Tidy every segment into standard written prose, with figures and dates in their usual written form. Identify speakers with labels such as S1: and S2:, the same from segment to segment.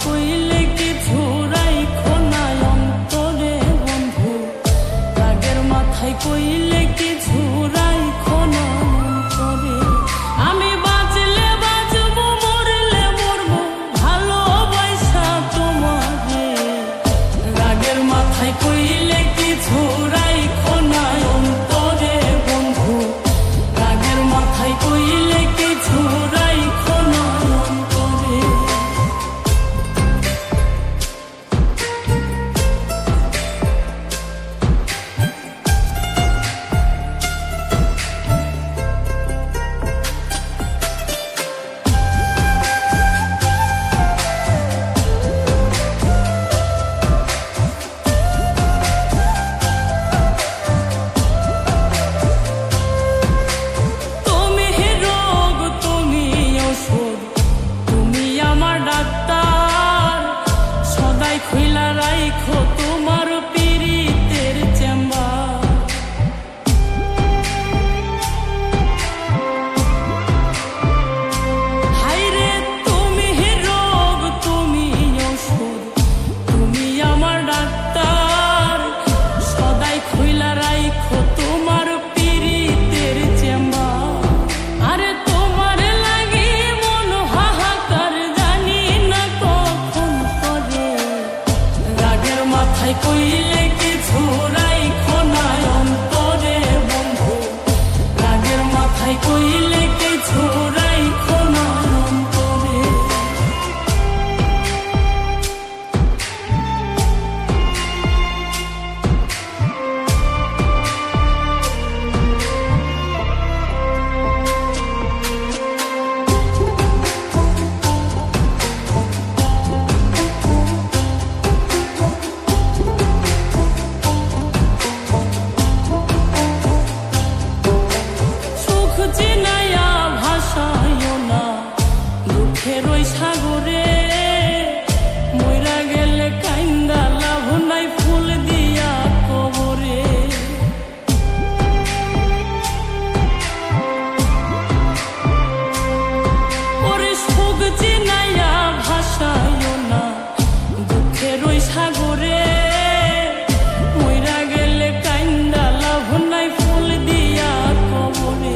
S1: কইলে কিছু রাইখো না অন্তরে বন্ধু, রাগের মাথায় কইলে কিছু রাইখো না অন্তরে। আমি বাঁচলে বাঁচবো, মরলে মরবো, ভালোবাসা তোমারে। রাগের মাথায় কইলে কিছু রাইখো না অন্তরে বন্ধু, রাগের মাথায় কইলে কিছু রাইখো না অন্তরে। খুইলা রাইখো তোমার পীড়িতের চেম্বার। হায়রে তুমি রোগ, তুমি ঔষধ, তুমি আমার ডাক্তার। সদাই খুইলা রাইখো তোমার পীড়িতের চেম্বার। আরে তোমার লাগি মন হাহাকার, জানি না কখন করে। রাগের মাথায় কইলে কিছু রাইখো না অন্তরে বন্ধু, রাগের মাথায় কইলে কিছু রাইখো না অন্তরে। চিনাইয়া ভাসাইও না দুঃখের ওই সাগরে, মইরা গেলে কাইন্দা লাভ নাই ফুল দিয়া কবরে। ওরে সুখ চিনাইয়া ভাসাইও না দুঃখের ওই সাগরে, মইরা গেলে কাইন্দা লাভ নাই ফুল দিয়া কবরে।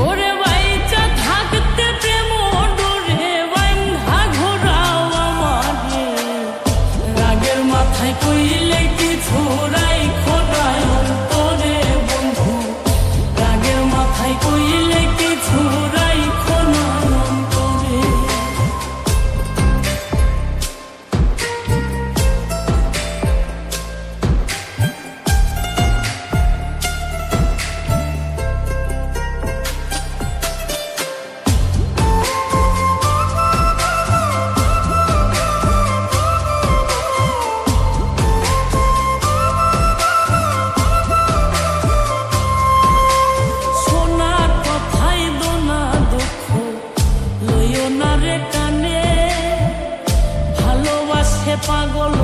S1: ওরে বাইচা থাকতে প্রেম ডোরে বান্ধা ঘোরাও আমারে। রাগের মাথায় কইলে কিছু রাইখো না অন্তরে বন্ধু, রাগের মাথায় কইলে কিছু রাইখো না অন্তরে। সোনার কথাই দোনা দুঃখ লইও না রে কানে, ভালোবাসে পাগল